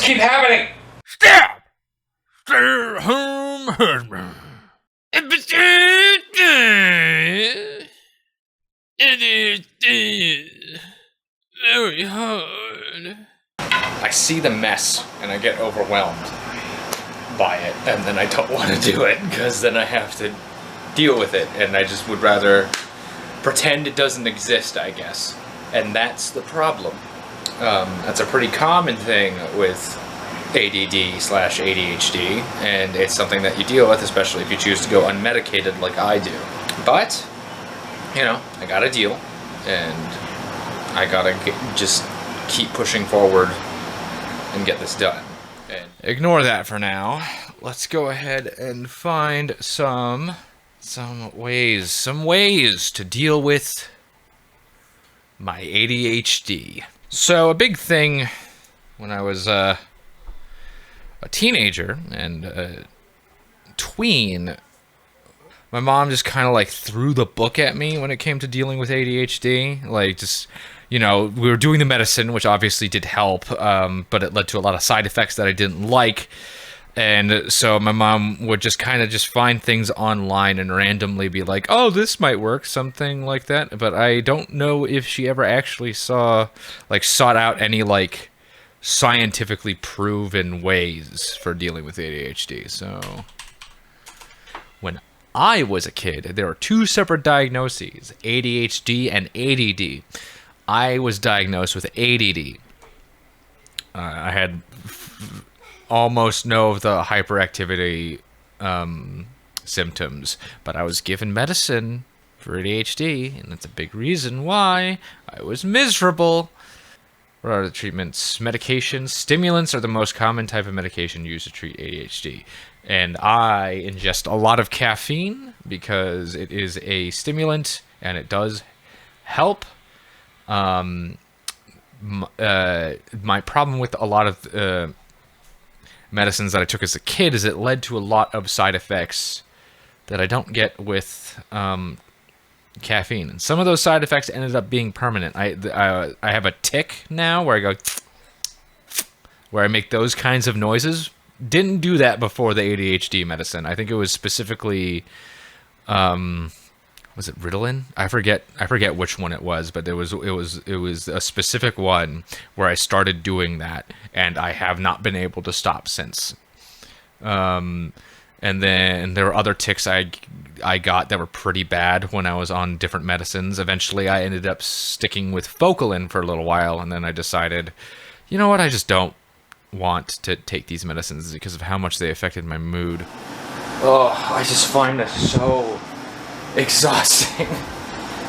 keep happening. Stop! Stay-at-home ADHD. Very hard. I see the mess and I get overwhelmed by it, and then I don't want to do it because then I have to deal with it, and I just would rather pretend it doesn't exist, I guess. And that's the problem. That's a pretty common thing with ADD/ADHD, and it's something that you deal with, especially if you choose to go unmedicated like I do. But, you know, I gotta deal, and I gotta just keep pushing forward and get this done. And ignore that for now. Let's go ahead and find some ways to deal with my ADHD. So a big thing when I was a teenager and a tween, my mom just kind of like threw the book at me when it came to dealing with ADHD. Like, just, you know, we were doing the medicine, which obviously did help, but it led to a lot of side effects that I didn't like. And so my mom would just kind of just find things online and randomly be like, oh, this might work, something like that. But I don't know if she ever actually sought out any, like, scientifically proven ways for dealing with ADHD. So when I was a kid, there were two separate diagnoses, ADHD and ADD. I was diagnosed with ADD. I had almost no of the hyperactivity symptoms, but I was given medicine for ADHD, and that's a big reason why I was miserable. What are the treatments? Medications. Stimulants are the most common type of medication used to treat ADHD. And I ingest a lot of caffeine because it is a stimulant and it does help. My problem with a lot of medicines that I took as a kid is it led to a lot of side effects that I don't get with caffeine, and some of those side effects ended up being permanent. I have a tic now where I go, where I make those kinds of noises. Didn't do that before the ADHD medicine. I think it was specifically, was it Ritalin? I forget which one it was, but it was a specific one where I started doing that, and I have not been able to stop since. And then there were other tics I got that were pretty bad when I was on different medicines. Eventually, I ended up sticking with Focalin for a little while, and then I decided, you know what, I just don't want to take these medicines because of how much they affected my mood. Oh, I just find this so exhausting.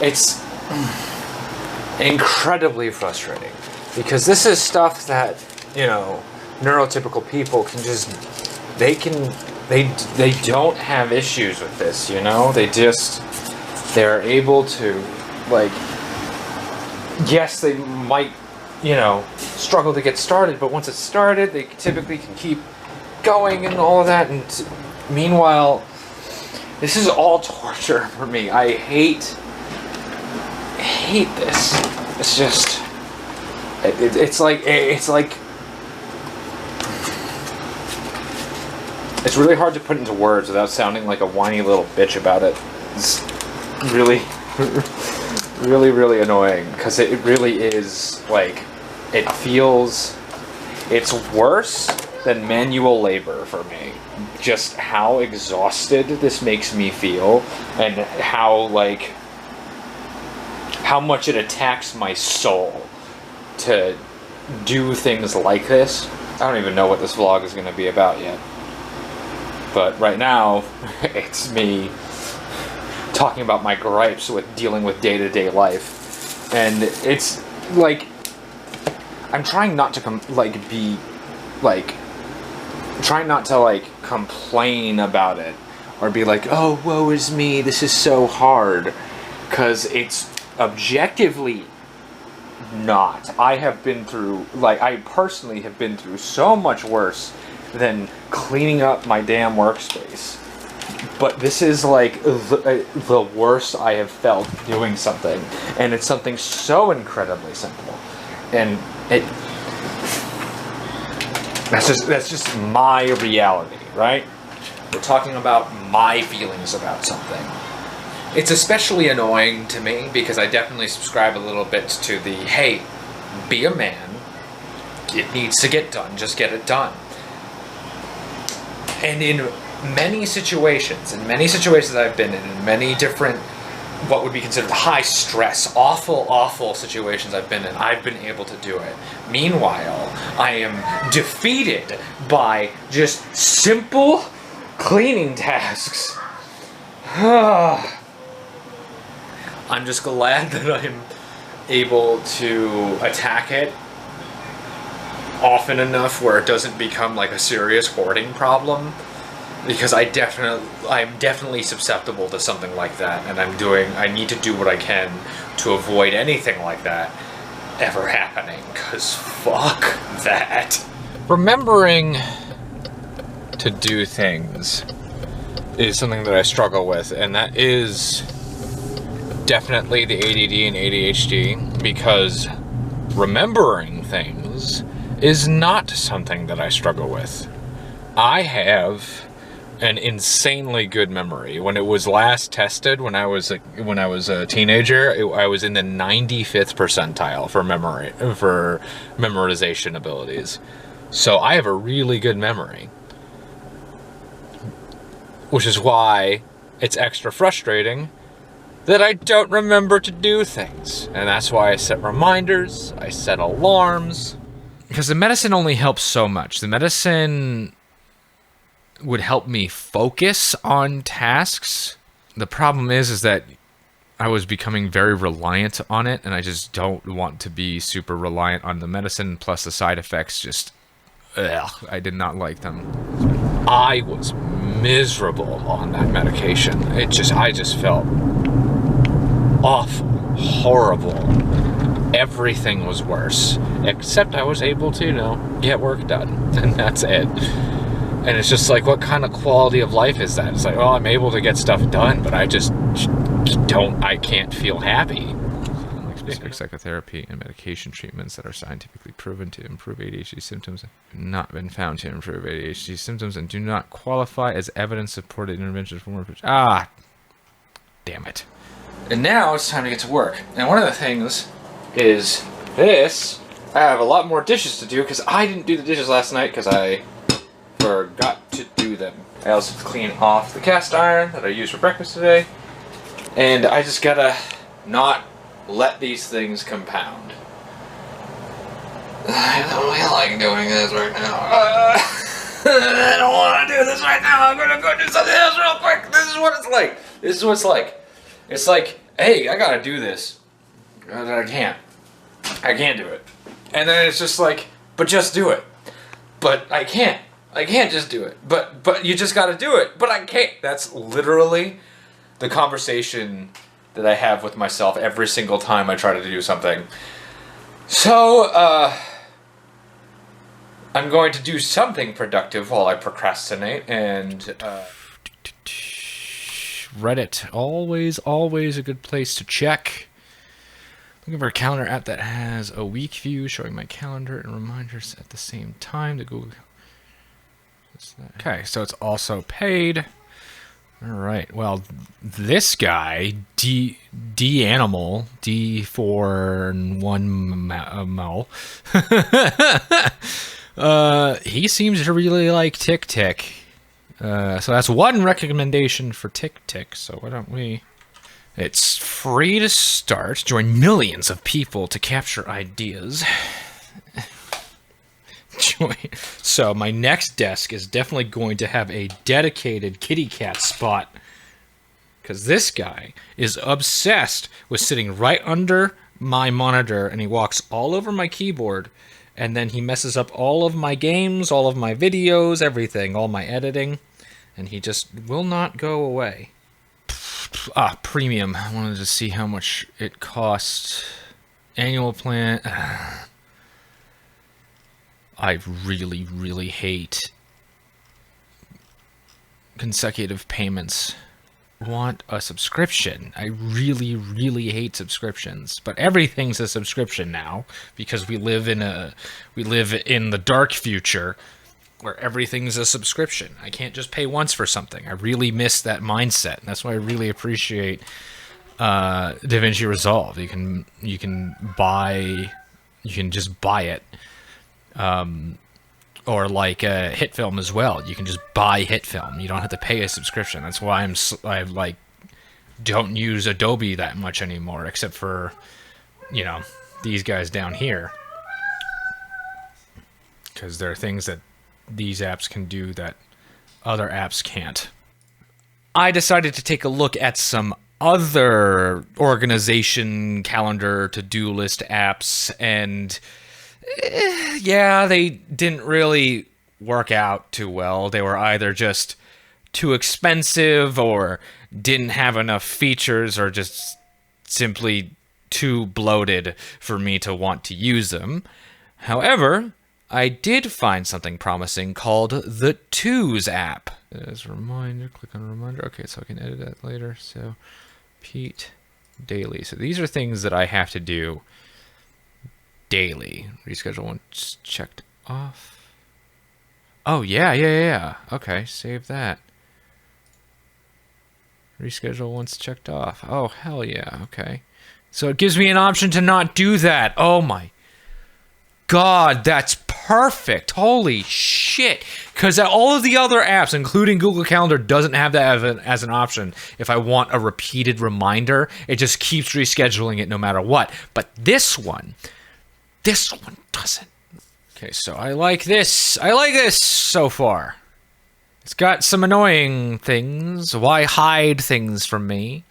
It's incredibly frustrating because this is stuff that, you know, neurotypical people can just, they don't have issues with this, you know? They're able to, like, yes, they might, you know, struggle to get started, but once it's started, they typically can keep going and all of that, and meanwhile, this is all torture for me. I hate this. It's just, it's like, it's really hard to put into words without sounding like a whiny little bitch about it. It's really, really, really annoying, because it really is, like, it feels, it's worse than manual labor for me. Just how exhausted this makes me feel, and how, like, how much it attacks my soul to do things like this. I don't even know what this vlog is going to be about yet. But right now, it's me talking about my gripes with dealing with day-to-day life. And it's, like, I'm trying not to, trying not to, like, complain about it. Or be like, oh, woe is me, this is so hard. Because it's objectively not. I have been through, like, I personally have been through so much worse than cleaning up my damn workspace. But this is, like, the worst I have felt doing something. And it's something so incredibly simple. And That's just my reality, right? We're talking about my feelings about something. It's especially annoying to me because I definitely subscribe a little bit to the, hey, be a man. It needs to get done. Just get it done. And in many situations I've been in many different, what would be considered high stress, awful situations I've been in, I've been able to do it. Meanwhile, I am defeated by just simple cleaning tasks. I'm just glad that I'm able to attack it often enough where it doesn't become like a serious hoarding problem, because I'm definitely susceptible to something like that, and I need to do what I can to avoid anything like that ever happening, because fuck that. Remembering to do things is something that I struggle with, and that is definitely the ADD and ADHD, because remembering things is not something that I struggle with. I have an insanely good memory. When it was last tested, when I was a teenager, I was in the 95th percentile for memorization abilities. So I have a really good memory, which is why it's extra frustrating that I don't remember to do things. And that's why I set reminders, I set alarms. Because the medicine only helps so much. The medicine would help me focus on tasks. The problem is that I was becoming very reliant on it, and I just don't want to be super reliant on the medicine, plus the side effects just, I did not like them. I was miserable on that medication. I just felt awful, horrible. Everything was worse, except I was able to, get work done, and that's it. And it's just like, what kind of quality of life is that? It's like, well, I'm able to get stuff done, but I can't feel happy. Specific psychotherapy and medication treatments that are scientifically proven to improve ADHD symptoms have not been found to improve ADHD symptoms and do not qualify as evidence-supported interventions for more. Damn it. And now it's time to get to work. And one of the things is this. I have a lot more dishes to do because I didn't do the dishes last night because I forgot to do them. I also have to clean off the cast iron that I used for breakfast today. And I just gotta not let these things compound. I don't feel like doing this right now. I don't want to do this right now. I'm gonna go do something else real quick. This is what it's like. This is what it's like. It's like, hey, I gotta do this. And I can't. I can't do it. And then it's just like, but just do it. But I can't. I can't just do it. But you just gotta do it. But I can't. That's literally the conversation that I have with myself every single time I try to do something. So, I'm going to do something productive while I procrastinate, and Reddit, always a good place to check. Looking for a calendar app that has a week view showing my calendar and reminders at the same time to Google. Okay, so it's also paid. All right. Well, this guy, D-Animal, D41 he seems to really like Tick. So that's one recommendation for Tick. So why don't we... It's free to start. Join millions of people to capture ideas. So my next desk is definitely going to have a dedicated kitty cat spot, because this guy is obsessed with sitting right under my monitor, and he walks all over my keyboard, and then he messes up all of my games, all of my videos, everything, all my editing, and he just will not go away. Premium. I wanted to see how much it costs. Annual plan. I really hate consecutive payments. I want a subscription. I really hate subscriptions, but everything's a subscription now because we live in the dark future where everything's a subscription. I can't just pay once for something. I really miss that mindset. And that's why I really appreciate DaVinci Resolve. You can just buy it. Or like HitFilm as well. You can just buy HitFilm. You don't have to pay a subscription. That's why I like don't use Adobe that much anymore, except for, you know, these guys down here. Because there are things that these apps can do that other apps can't. I decided to take a look at some other organization, calendar, to-do list apps, and yeah, they didn't really work out too well. They were either just too expensive, or didn't have enough features, or just simply too bloated for me to want to use them. However, I did find something promising called the Twos app. As a reminder, click on reminder. Okay, so I can edit that later. So, Pete daily. So these are things that I have to do daily. Reschedule once checked off. Oh, yeah. Okay, save that. Reschedule once checked off. Oh, hell yeah, okay. So it gives me an option to not do that. Oh my God, that's perfect. Holy shit. Because all of the other apps, including Google Calendar, doesn't have that as an option. If I want a repeated reminder, it just keeps rescheduling it no matter what. But this one doesn't. Okay, so I like this. I like this so far. It's got some annoying things. Why hide things from me?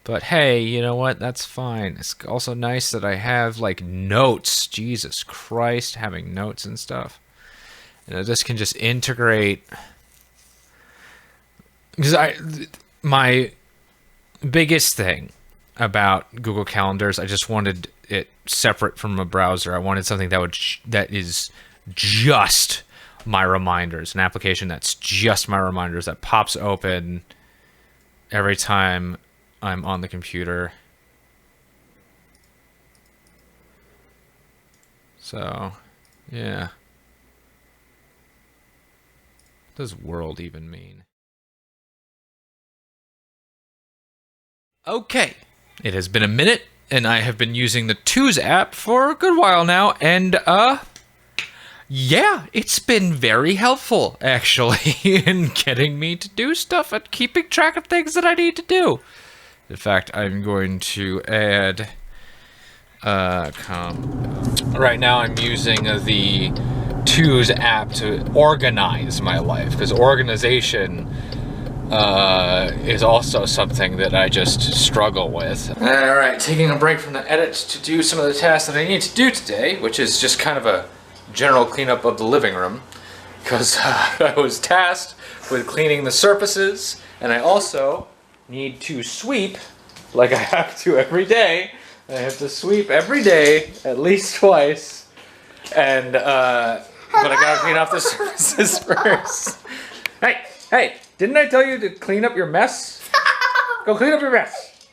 But hey, you know what? That's fine. It's also nice that I have, like, notes. Jesus Christ, having notes and stuff. You know, this can just integrate. Because my biggest thing about Google Calendars, I just wanted it separate from a browser. I wanted something that is just my reminders, an application that's just my reminders, that pops open every time I'm on the computer. So, yeah. What does world even mean? Okay. It has been a minute, and I have been using the Twos app for a good while now, and, yeah, it's been very helpful, actually, in getting me to do stuff and keeping track of things that I need to do. In fact, I'm going to add... Right now I'm using the Twos app to organize my life, because organization is also something that I just struggle with. Alright, taking a break from the edits to do some of the tasks that I need to do today, which is just kind of a general cleanup of the living room, because I was tasked with cleaning the surfaces, and I also need to sweep like I have to every day. I have to sweep every day, at least twice, and but I gotta clean off the surfaces first. Hey, didn't I tell you to clean up your mess? Go clean up your mess.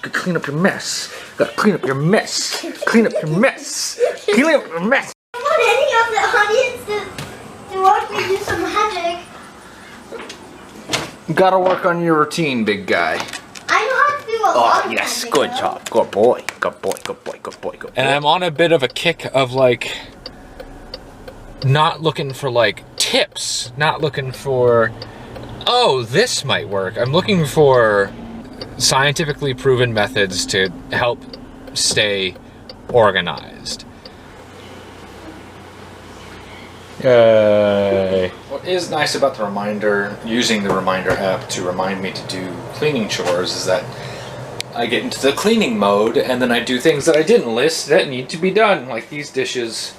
Go clean up your mess. Gotta clean up your mess. Clean up your mess. Clean up your mess. I want any of the audience to watch me do some magic. Gotta work on your routine, big guy. I know how to do a lot of yes, magic, good though. job. Good boy. Good boy. Good boy. Good boy. Good boy. And I'm on a bit of a kick of, like, not looking for, like, tips. Not looking for, oh, this might work. I'm looking for scientifically proven methods to help stay organized. Yay. What is nice about the reminder, using the reminder app to remind me to do cleaning chores, is that I get into the cleaning mode and then I do things that I didn't list that need to be done, like these dishes.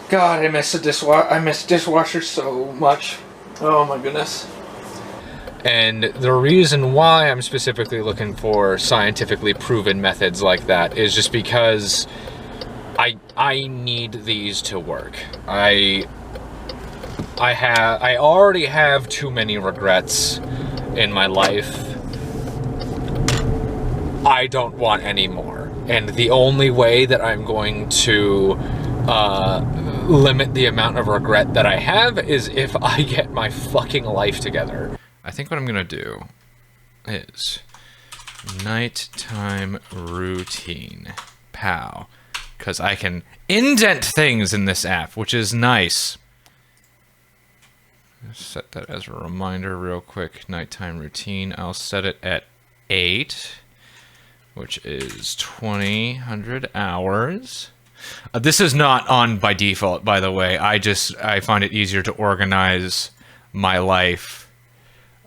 God, I miss dishwasher so much. Oh my goodness. And the reason why I'm specifically looking for scientifically proven methods like that is just because I need these to work. I already have too many regrets in my life. I don't want any more. And the only way that I'm going to limit the amount of regret that I have is if I get my fucking life together. I think what I'm gonna do is nighttime routine. Pow. Because I can indent things in this app, which is nice. Set that as a reminder real quick. Nighttime routine. I'll set it at 8, which is 2,000 hours. This is not on by default, by the way. I find it easier to organize my life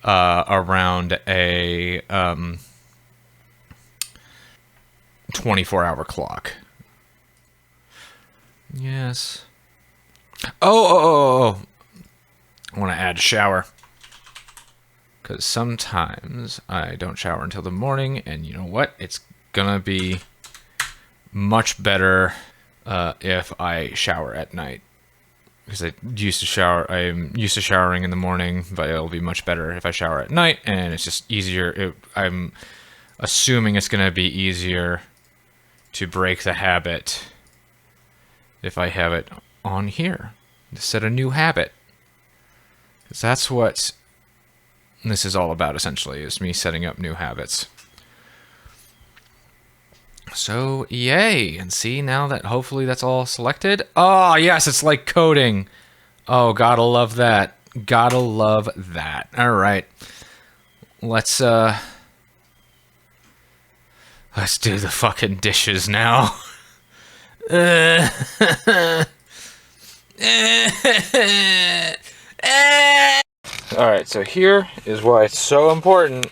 around a 24-hour clock. Yes. Oh. I want to add a shower. Because sometimes I don't shower until the morning, and you know what? It's gonna be much better if I shower at night. Because I'm used to showering in the morning, but it'll be much better if I shower at night, and it's just easier. I'm assuming it's gonna be easier to break the habit if I have it on here. To set a new habit. Because that's what this is all about, essentially, is me setting up new habits. So, yay. And see, now that hopefully that's all selected. Oh, yes, it's like coding. Oh, gotta love that. Gotta love that. All right. Let's do the fucking dishes now. Alright, so here is why it's so important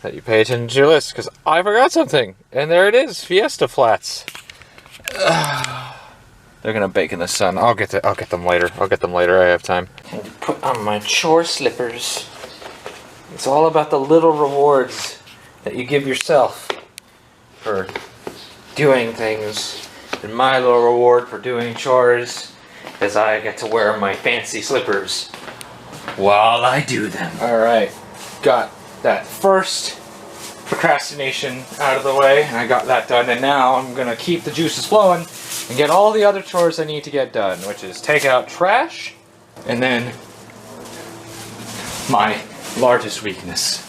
that you pay attention to your list, because I forgot something, and there it is, Fiesta Flats. They're gonna bake in the sun. I'll get them later. I have time. And put on my chore slippers. It's all about the little rewards that you give yourself for doing things. And my little reward for doing chores is I get to wear my fancy slippers while I do them. Alright, got that first procrastination out of the way, and I got that done, and now I'm gonna keep the juices flowing and get all the other chores I need to get done, which is take out trash, and then my largest weakness,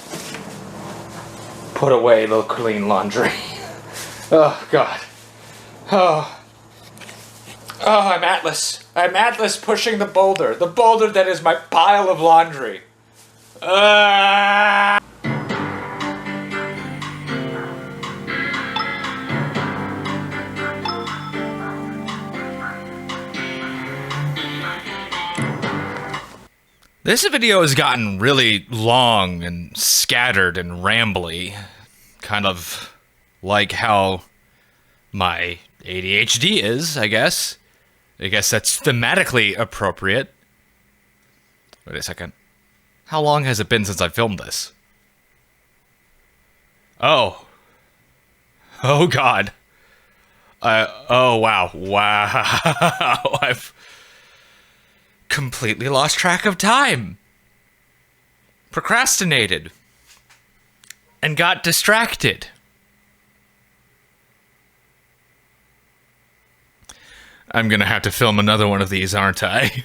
put away the clean laundry. Oh, God. Oh, I'm Atlas. I'm Atlas pushing the boulder that is my pile of laundry. This video has gotten really long and scattered and rambly, kind of like how my ADHD is, I guess. I guess that's thematically appropriate. Wait a second. How long has it been since I filmed this? Oh. Oh, God. Oh, wow. Wow. I've completely lost track of time. Procrastinated. And got distracted. I'm gonna have to film another one of these, aren't I?